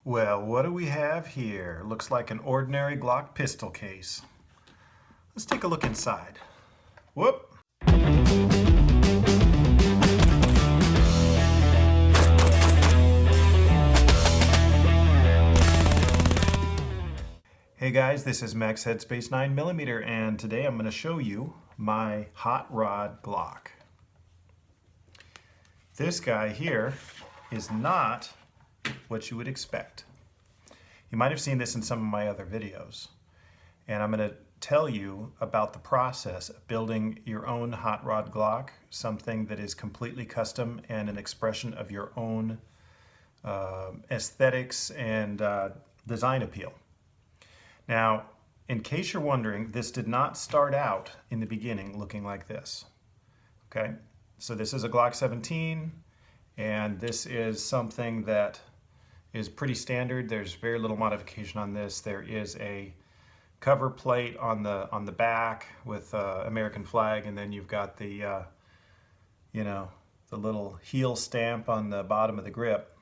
Well, what do we have here? Looks like an ordinary Glock pistol case. Let's take a look inside. Whoop! Hey guys, this is Max Headspace 9mm, and today I'm going to show you my hot rod Glock. This guy here is not what you would expect. You might have seen this in some of my other videos, and I'm going to tell you about the process of building your own hot rod Glock, something that is completely custom and an expression of your own aesthetics and design appeal. Now, in case you're wondering, this did not start out in the beginning looking like this. Okay, so this is a Glock 17, and this is something that is pretty standard. There's very little modification on this. There is a cover plate on the back with American flag, and then you've got the the little heel stamp on the bottom of the grip.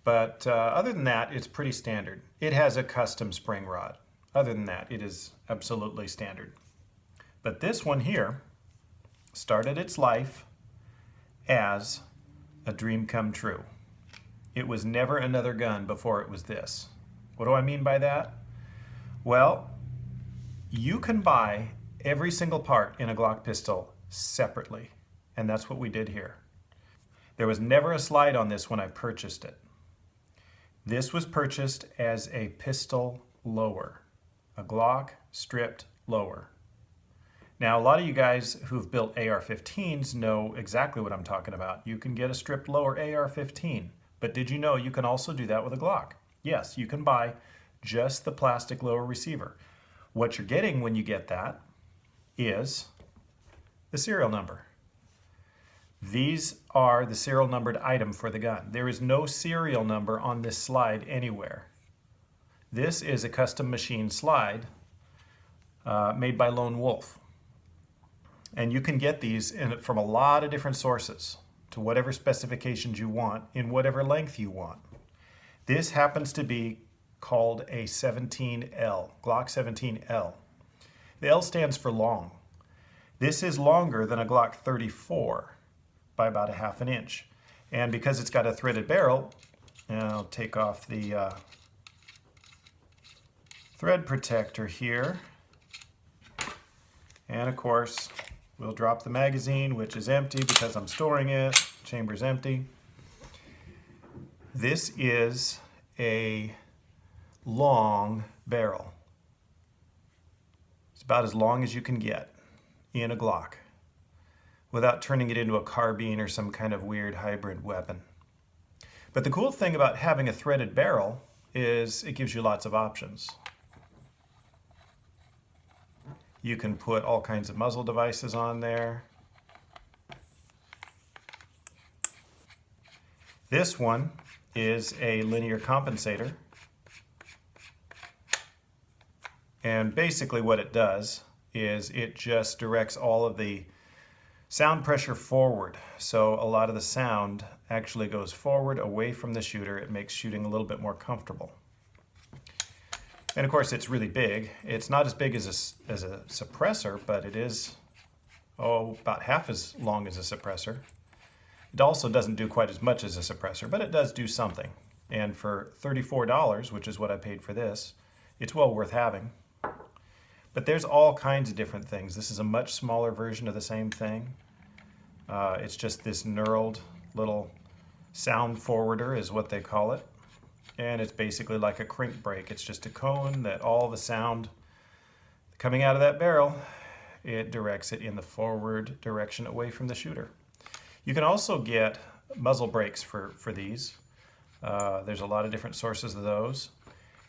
But other than that, it's pretty standard. It has a custom spring rod. Other than that, it is absolutely standard. But this one here started its life as a dream come true. It was never another gun before it was this. What do I mean by that? Well, you can buy every single part in a Glock pistol separately, and that's what we did here. There was never a slide on this when I purchased it. This was purchased as a pistol lower, a Glock stripped lower. Now, a lot of you guys who've built AR-15s know exactly what I'm talking about. You can get a stripped lower AR-15, but did you know you can also do that with a Glock? Yes, you can buy just the plastic lower receiver. What you're getting when you get that is the serial number. These are the serial numbered item for the gun. There is no serial number on this slide anywhere. This is a custom machine slide made by Lone Wolf. And you can get these from a lot of different sources to whatever specifications you want in whatever length you want. This happens to be called a 17L, Glock 17L. The L stands for long. This is longer than a Glock 34. By about 1/2 inch. And because it's got a threaded barrel, and I'll take off the thread protector here. And of course, we'll drop the magazine, which is empty because I'm storing it. Chamber's empty. This is a long barrel. It's about as long as you can get in a Glock without turning it into a carbine or some kind of weird hybrid weapon. But the cool thing about having a threaded barrel is it gives you lots of options. You can put all kinds of muzzle devices on there. This one is a linear compensator. And basically what it does is it just directs all of the sound pressure forward, so a lot of the sound actually goes forward away from the shooter. It makes shooting a little bit more comfortable. And of course it's really big. It's not as big as a suppressor, but it is about half as long as a suppressor. It also doesn't do quite as much as a suppressor, but it does do something. And for $34, which is what I paid for this, it's well worth having. But there's all kinds of different things. This is a much smaller version of the same thing. It's just this knurled little sound forwarder is what they call it. And it's basically like a crank brake. It's just a cone that all the sound coming out of that barrel, it directs it in the forward direction away from the shooter. You can also get muzzle brakes for these. There's a lot of different sources of those.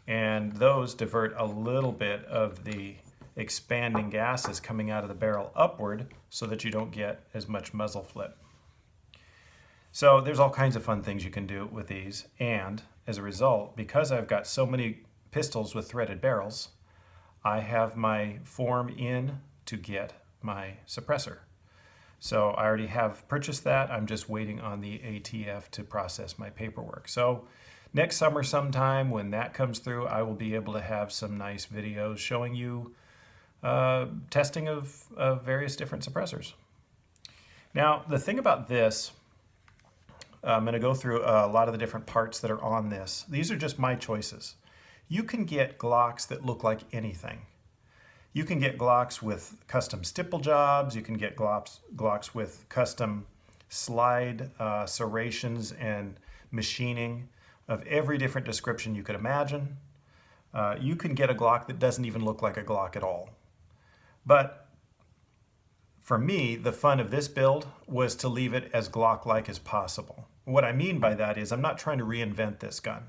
And those divert a little bit of the expanding gases coming out of the barrel upward so that you don't get as much muzzle flip. So there's all kinds of fun things you can do with these, and as a result, because I've got so many pistols with threaded barrels, I have my form in to get my suppressor. So I already have purchased that. I'm just waiting on the ATF to process my paperwork. So next summer sometime when that comes through, I will be able to have some nice videos showing you testing of various different suppressors. Now, the thing about this, I'm going to go through a lot of the different parts that are on this. These are just my choices. You can get Glocks that look like anything. You can get Glocks with custom stipple jobs. You can get Glocks with custom slide serrations and machining of every different description you could imagine. You can get a Glock that doesn't even look like a Glock at all. But for me, the fun of this build was to leave it as Glock-like as possible. What I mean by that is I'm not trying to reinvent this gun.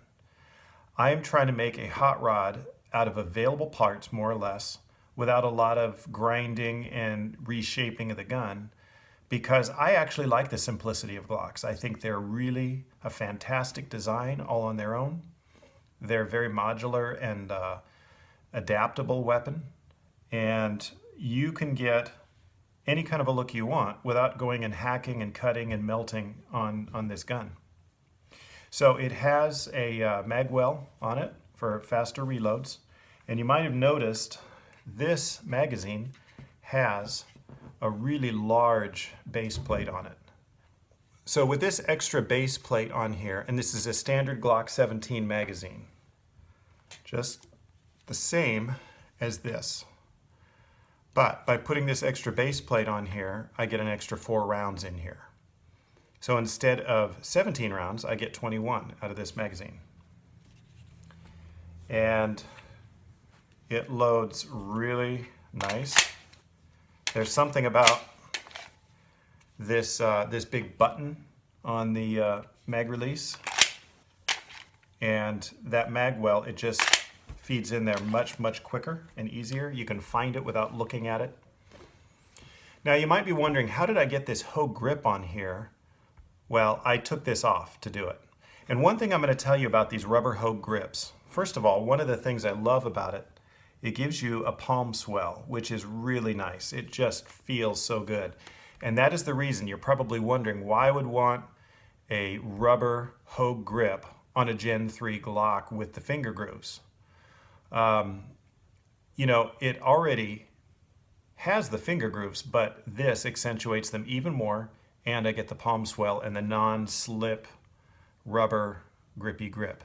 I am trying to make a hot rod out of available parts, more or less, without a lot of grinding and reshaping of the gun, because I actually like the simplicity of Glocks. I think they're really a fantastic design all on their own. They're a very modular and adaptable weapon, and you can get any kind of a look you want without going and hacking and cutting and melting on this gun. So it has a mag well on it for faster reloads, and you might have noticed this magazine has a really large base plate on it. So with this extra base plate on here, and this is a standard Glock 17 magazine, just the same as this. But by putting this extra base plate on here, I get an extra 4 rounds in here. So instead of 17 rounds, I get 21 out of this magazine. And it loads really nice. There's something about this, this big button on the mag release. And that mag well, it just feeds in there much quicker and easier. You can find it without looking at it. Now you might be wondering, how did I get this Hogue grip on here? Well, I took this off to do it. And one thing I'm going to tell you about these rubber Hogue grips, first of all, one of the things I love about it, it gives you a palm swell, which is really nice. It just feels so good. And that is the reason you're probably wondering why I would want a rubber Hogue grip on a Gen 3 Glock with the finger grooves. You know, it already has the finger grooves, but this accentuates them even more, and I get the palm swell and the non-slip rubber grippy grip.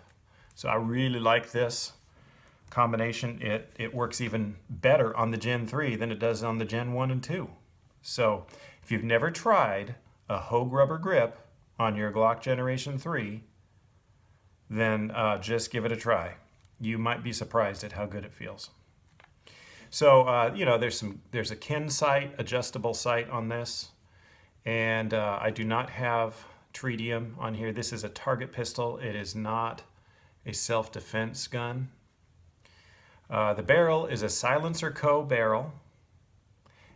So I really like this combination. It works even better on the Gen 3 than it does on the Gen 1 and 2. So if you've never tried a Hogue rubber grip on your Glock Generation 3, then just give it a try. You might be surprised at how good it feels. So, you know, there's a Ken sight, adjustable sight on this. And I do not have tritium on here. This is a target pistol. It is not a self-defense gun. The barrel is a Silencer Co. barrel.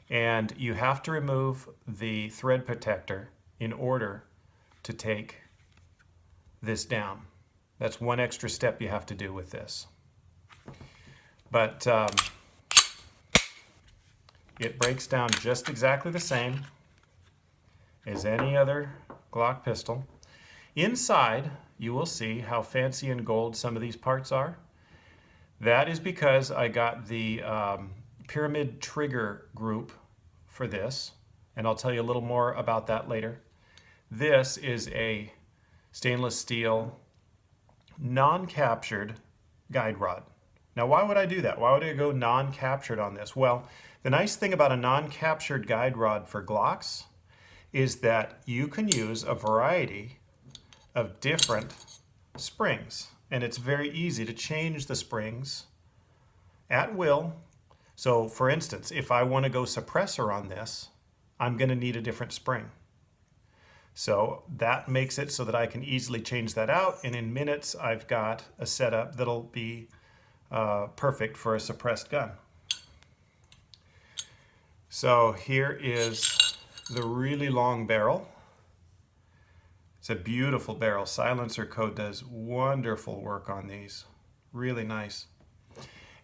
And you have to remove the thread protector in order to take this down. That's one extra step you have to do with this. But it breaks down just exactly the same as any other Glock pistol. Inside, you will see how fancy and gold some of these parts are. That is because I got the pyramid trigger group for this, and I'll tell you a little more about that later. This is a stainless steel non-captured guide rod. Now, why would I do that? Why would I go non-captured on this? Well, the nice thing about a non-captured guide rod for Glocks is that you can use a variety of different springs, and it's very easy to change the springs at will. So for instance, if I want to go suppressor on this, I'm going to need a different spring. So that makes it so that I can easily change that out, and in minutes I've got a setup that'll be perfect for a suppressed gun. So here is the really long barrel. It's a beautiful barrel. Silencer Co. does wonderful work on these. Really nice.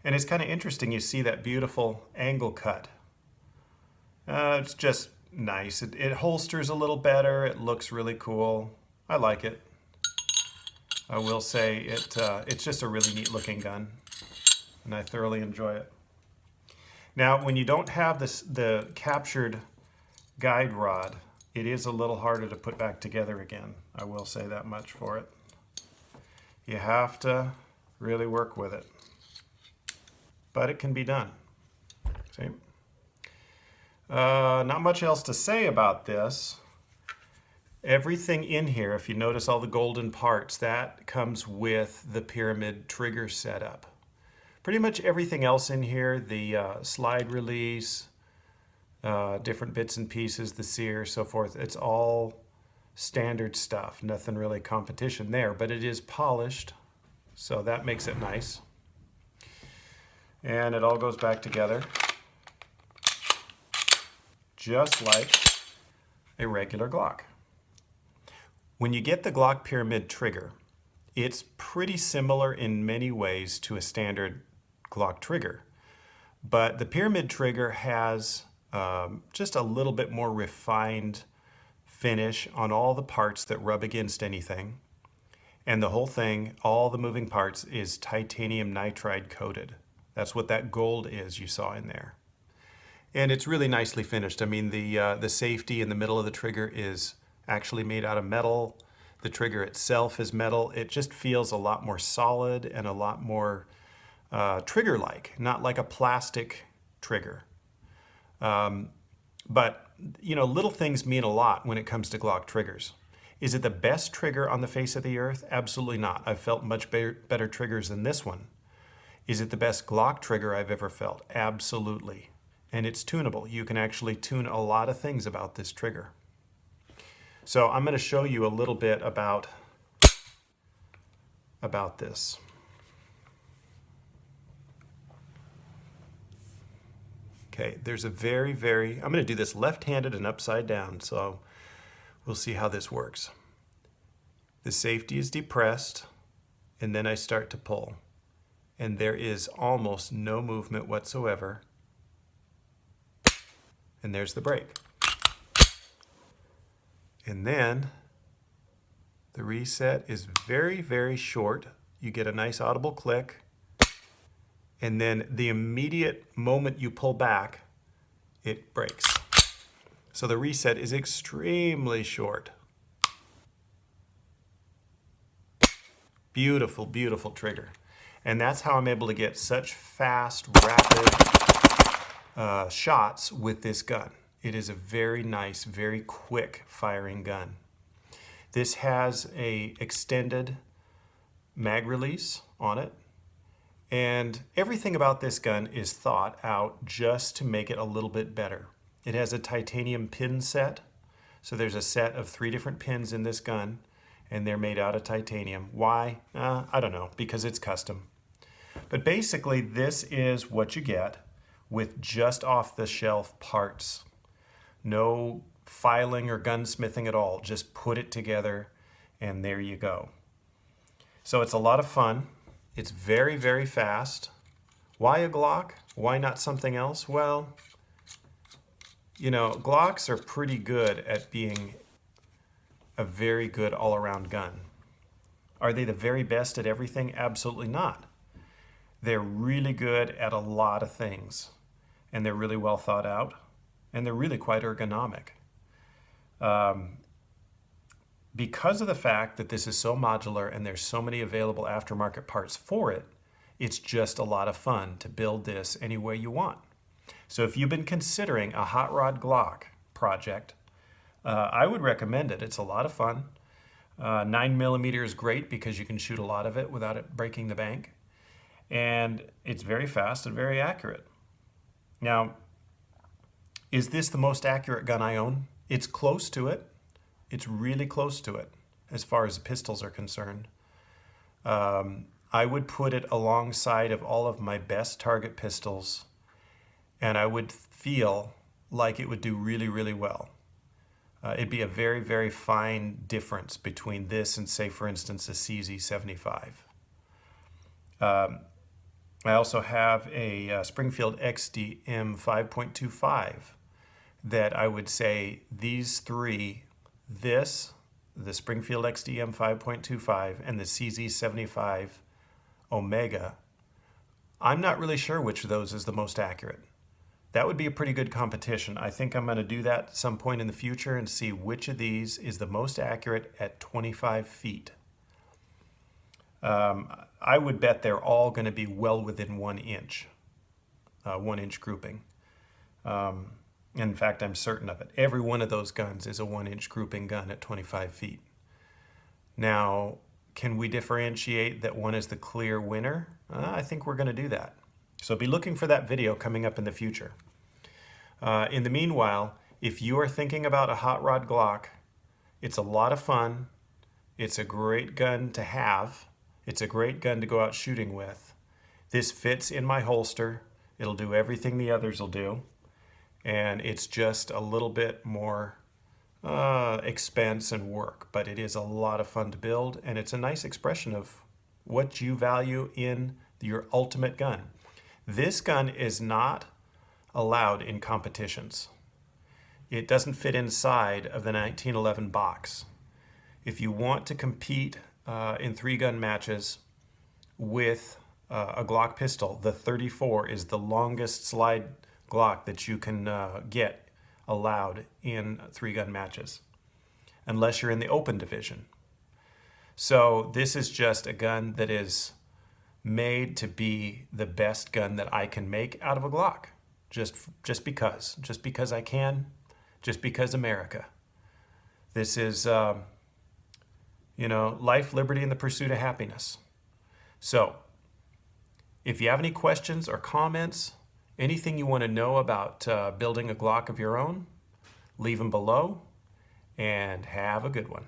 And it's kind of interesting, you see that beautiful angle cut. It's just nice. It holsters a little better. It looks really cool. I like it. I will say it's just a really neat looking gun, and I thoroughly enjoy it. Now, when you don't have the captured guide rod, it is a little harder to put back together again. I will say that much for it. You have to really work with it, but it can be done. See? Not much else to say about this. Everything in here, if you notice all the golden parts, that comes with the pyramid trigger setup. Pretty much everything else in here, the slide release, different bits and pieces, the sear, so forth, it's all standard stuff. Nothing really competition there, but it is polished, so that makes it nice. And it all goes back together just like a regular Glock. When you get the Glock Pyramid trigger, it's pretty similar in many ways to a standard Glock trigger, but the Pyramid trigger has just a little bit more refined finish on all the parts that rub against anything, and the whole thing, all the moving parts, is titanium nitride coated. That's what that gold is you saw in there. And it's really nicely finished. I mean, the safety in the middle of the trigger is actually made out of metal. The trigger itself is metal. It just feels a lot more solid and a lot more trigger-like, not like a plastic trigger. But, you know, little things mean a lot when it comes to Glock triggers. Is it the best trigger on the face of the earth? Absolutely not. I've felt much better triggers than this one. Is it the best Glock trigger I've ever felt? Absolutely. And it's tunable. You can actually tune a lot of things about this trigger. So I'm going to show you a little bit about this. Okay, there's a I'm going to do this left-handed and upside down, so we'll see how this works. The safety is depressed, and then I start to pull. And there is almost no movement whatsoever. And there's the brake. And then the reset is very, very short. You get a nice audible click. And then the immediate moment you pull back, it breaks. So the reset is extremely short. Beautiful, beautiful trigger. And that's how I'm able to get such fast, rapid shots with this gun. It is a very nice, very quick firing gun. This has a extended mag release on it. And everything about this gun is thought out just to make it a little bit better. It has a titanium pin set. So there's a set of 3 different pins in this gun, and they're made out of titanium. Why? I don't know, because it's custom. But basically, this is what you get with just off-the-shelf parts. No filing or gunsmithing at all. Just put it together, and there you go. So it's a lot of fun. It's very, very fast. Why a Glock? Why not something else? Well, you know, Glocks are pretty good at being a very good all-around gun. Are they the very best at everything? Absolutely not. They're really good at a lot of things, and they're really well thought out, and they're really quite ergonomic. Because of the fact that this is so modular and there's so many available aftermarket parts for it, it's just a lot of fun to build this any way you want. So if you've been considering a hot rod Glock project, I would recommend it. It's a lot of fun. 9mm is great because you can shoot a lot of it without it breaking the bank. And it's very fast and very accurate. Now, is this the most accurate gun I own? It's close to it. It's really close to it as far as pistols are concerned. I would put it alongside of all of my best target pistols, and I would feel like it would do really, really well. It'd be a very, very fine difference between this and, say, for instance, a CZ75. I also have a Springfield XDM 5.25 that I would say these 3, this, the Springfield XDM 5.25 and the CZ75 Omega, I'm not really sure which of those is the most accurate. That would be a pretty good competition. I think I'm going to do that at some point in the future and see which of these is the most accurate at 25 feet. I would bet they're all going to be well within 1 inch, 1 inch grouping. In fact, I'm certain of it. Every one of those guns is a 1 inch grouping gun at 25 feet. Now, can we differentiate that one is the clear winner? I think we're going to do that. So be looking for that video coming up in the future. In the meanwhile, if you are thinking about a hot rod Glock, it's a lot of fun. It's a great gun to have. It's a great gun to go out shooting with. This fits in my holster. It'll do everything the others will do. And it's just a little bit more expense and work, but it is a lot of fun to build, and it's a nice expression of what you value in your ultimate gun. This gun is not allowed in competitions. It doesn't fit inside of the 1911 box. If you want to compete in 3-gun matches with a Glock pistol, the 34 is the longest slide Glock that you can get allowed in 3-gun matches, unless you're in the open division. So this is just a gun that is made to be the best gun that I can make out of a Glock. Just because I can, just because America. This is, life, liberty, and the pursuit of happiness. So if you have any questions or comments, anything you want to know about building a Glock of your own, leave them below, and have a good one.